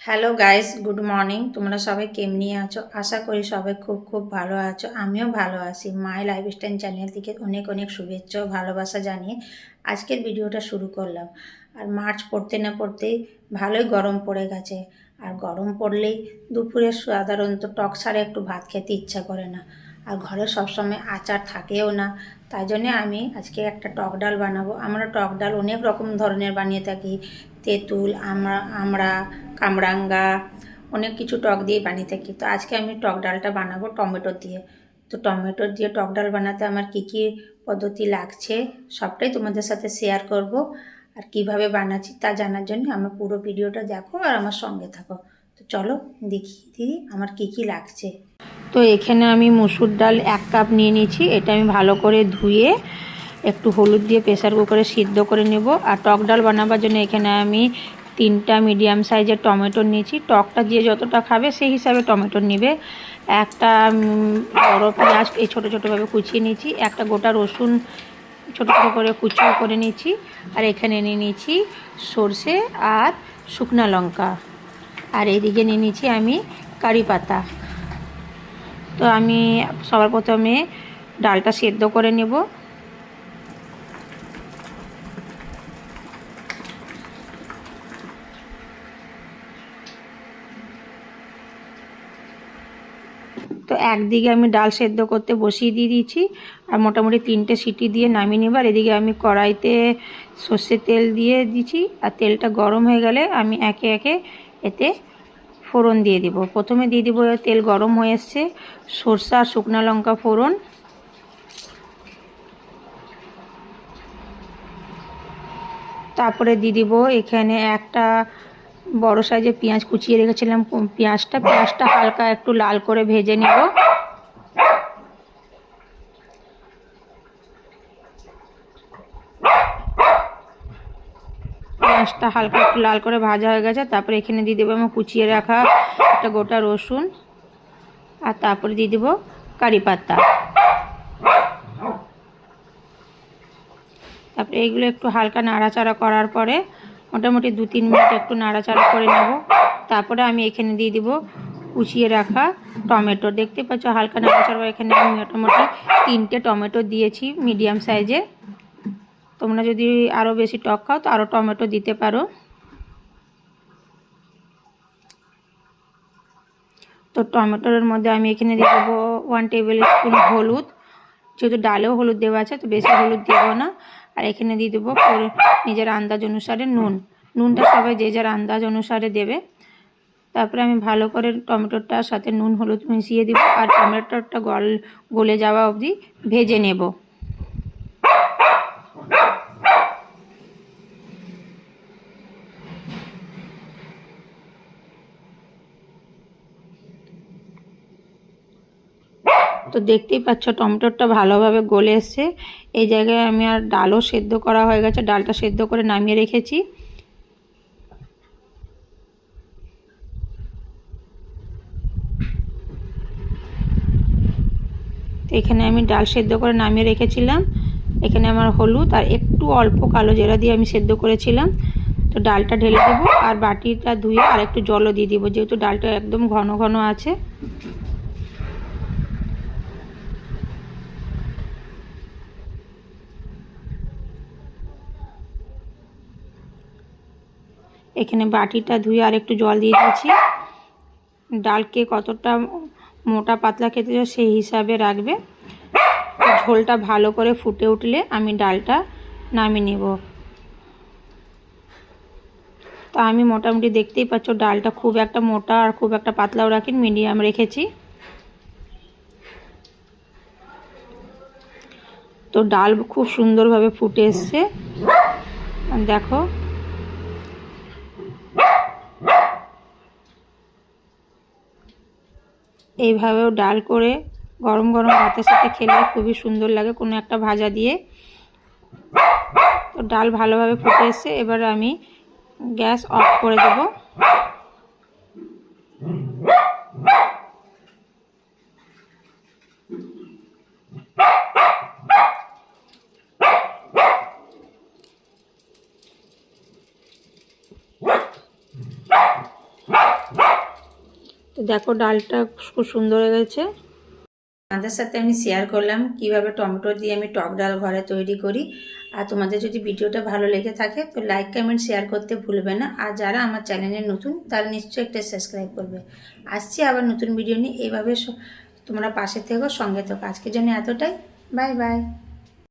Hello guys, good morning. তোমরা সবাই কেমনি আছো? আশা করি সবাই খুব খুব ভালো আছো। আমিও ভালো আছি। মাই লাইফস্টাইল চ্যানেল থেকে অনেক অনেক শুভেচ্ছা ও ভালোবাসা জানিয়ে আজকের ভিডিওটা শুরু করলাম। আর মার্চ পড়তে না পড়তেই ভালোই গরম পড়ে গেছে। আর গরম পড়লেই দুপুরে সাধারণত টক ছাড়া একটু ভাত খেতে ইচ্ছা করে না। আর ঘরে সবসময় আচার থাকেও না। তাই জন্যে আমি আজকে একটা টক ডাল বানাবো। আমরা টক ডাল অনেক রকম ধরনের বানিয়ে থাকি। তেঁতুল, আমড়া, কামরাঙ্গা, অনেক কিছু টক দিয়ে বানিয়ে থাকি। তো আজকে আমি টক ডালটা বানাবো টমেটো দিয়ে। তো টমেটো দিয়ে টক ডাল বানাতে আমার কী কী পদ্ধতি লাগছে সবটাই তোমাদের সাথে শেয়ার করব। আর কিভাবে বানাচ্ছি তা জানার জন্য আমার পুরো ভিডিওটা দেখো আর আমার সঙ্গে থাকো। তো চলো দেখিয়ে দিই আমার কী কী লাগছে। তো এখানে আমি মুসুর ডাল 1 কাপ নিয়ে নিয়েছি। এটা আমি ভালো করে ধুয়ে একটু হলুদ দিয়ে প্রেসার কুকারে সিদ্ধ করে নেব। আর টক ডাল বানাবার জন্য এখানে আমি 3টা মিডিয়াম সাইজের টমেটো নিয়েছি। টকটা দিয়ে যতটা খাবে সেই হিসাবে টমেটো নেবে। একটা বড় পেঁয়াজ এই ছোটো ছোটোভাবে কুচিয়ে নিয়েছি। একটা গোটা রসুন ছোটো ছোটো করে কুচিয়ে করে নিয়েছি। আর এখানে নিয়ে নিয়েছি সর্ষে আর শুকনো লঙ্কা। আর এইদিকে নিয়ে নিয়েছি আমি কারি পাতা। তো আমি সবার প্রথমে ডালটা সেদ্ধ করে নেব। তো একদিকে আমি ডাল সেদ্ধ করতে বসিয়ে দিয়ে দিয়েছি। আর মোটামুটি 3টে সিটি দিয়ে নামিয়ে নেব। আর এদিকে আমি কড়াইতে সর্ষের তেল দিয়ে দিয়েছি। আর তেলটা গরম হয়ে গেলে আমি একে একে এতে ফোড়ন দিয়ে দিব। প্রথমে দিয়ে দিব, তেল গরম হয়ে এসছে, সরষে আর শুকনো লঙ্কা ফোড়ন। তারপরে দিয়ে দিব এখানে একটা বড় সাইজের পেঁয়াজ কুচিয়ে রেখেছিলাম। পেঁয়াজটা হালকা একটু লাল করে ভেজে নেব। পেঁয়াজটা হালকা একটু লাল করে ভাজা হয়ে গেছে। তারপরে এখানে দিয়ে দেবো আমার কুচিয়ে রাখা একটা গোটা রসুন। আর তারপরে দিয়ে দেবো কারি পাতা। তারপরে এইগুলো একটু হালকা নাড়াচাড়া করার পরে মোটামুটি 2-3 মিনিট একটু নাড়াচাড়া করে নেব। তারপরে আমি এখানে দিয়ে দিব কুচিয়ে রাখা টমেটো। দেখতে পাচ্ছ হালকা নাড়াচাড়া। এখানে আমি মোটামুটি 3টে টমেটো দিয়েছি মিডিয়াম সাইজে। তোমরা যদি আরও বেশি টক খাও তো আরও টমেটো দিতে পারো। তো টমেটোর মধ্যে আমি এখানে দিয়ে দেবো 1 টেবিল স্পুন হলুদ। যেহেতু ডালেও হলুদ দেওয়া আছে তো বেশি হলুদ দেবো না। আর এখানে দিয়ে দেবো নিজের আন্দাজ অনুসারে নুনটা সবাই যে যার আন্দাজ অনুসারে দেবে। তারপরে আমি ভালো করে টমেটোটার সাথে নুন হলুদ মিশিয়ে দিব। আর টমেটোটা গলে যাওয়া অবধি ভেজে নেব। তো দেখতেই পাচ্ছ টমেটোটা ভালোভাবে গলে এসছে। এই জায়গায় আমি আর ডালও সেদ্ধ করা হয়ে গেছে। ডালটা সেদ্ধ করে নামিয়ে রেখেছি। তো এখানে আমি ডাল সেদ্ধ করে নামিয়ে রেখেছিলাম। এখানে আমার হলুদ আর একটু অল্প কালো জিরা দিয়ে আমি সেদ্ধ করেছিলাম। তো ডালটা ঢেলে দেবো। আর বাটিটা ধুয়ে আর একটু জলও দিয়ে দিব, যেহেতু ডালটা একদম ঘন ঘন আছে। এখানে বাটিটা ধুয়ে আর একটু জল দিয়ে দিয়েছি। ডালকে কতটা মোটা পাতলা খেতে চাও সেই হিসাবে রাখবে। ঝোলটা ভালো করে ফুটে উঠলে আমি ডালটা নামিয়ে নেব। তো আমি মোটামুটি দেখতেই পাচ্ছ ডালটা খুব একটা মোটা আর খুব একটা পাতলাও রাখিনি, মিডিয়াম রেখেছি। তো ডাল খুব সুন্দরভাবে ফুটে এসছে দেখো। এইভাবেও ডাল করে গরম গরম ভাতের সাথে খেলে খুবই সুন্দর লাগে, কোনো একটা ভাজা দিয়ে। তো ডাল ভালোভাবে ফুটে এসছে। এবার আমি গ্যাস অফ করে দেব। তো দেখো ডালটা খুব সুন্দর হয়ে গেছে। তোমাদের সাথে আমি শেয়ার করলাম কিভাবে টমেটো দিয়ে আমি টক ডাল ঘরে তৈরি করি। আর তোমাদের যদি ভিডিওটা ভালো লেগে থাকে তো লাইক কমেন্ট শেয়ার করতে ভুলবে না। আর যারা আমার চ্যানেলে নতুন তারা নিশ্চয়ই একটা সাবস্ক্রাইব করবে। আসছি আবার নতুন ভিডিও নিয়ে। এইভাবে তোমরা পাশে থেকো, সঙ্গে থেকো। আজকের জন্য এতটাই। Bye bye.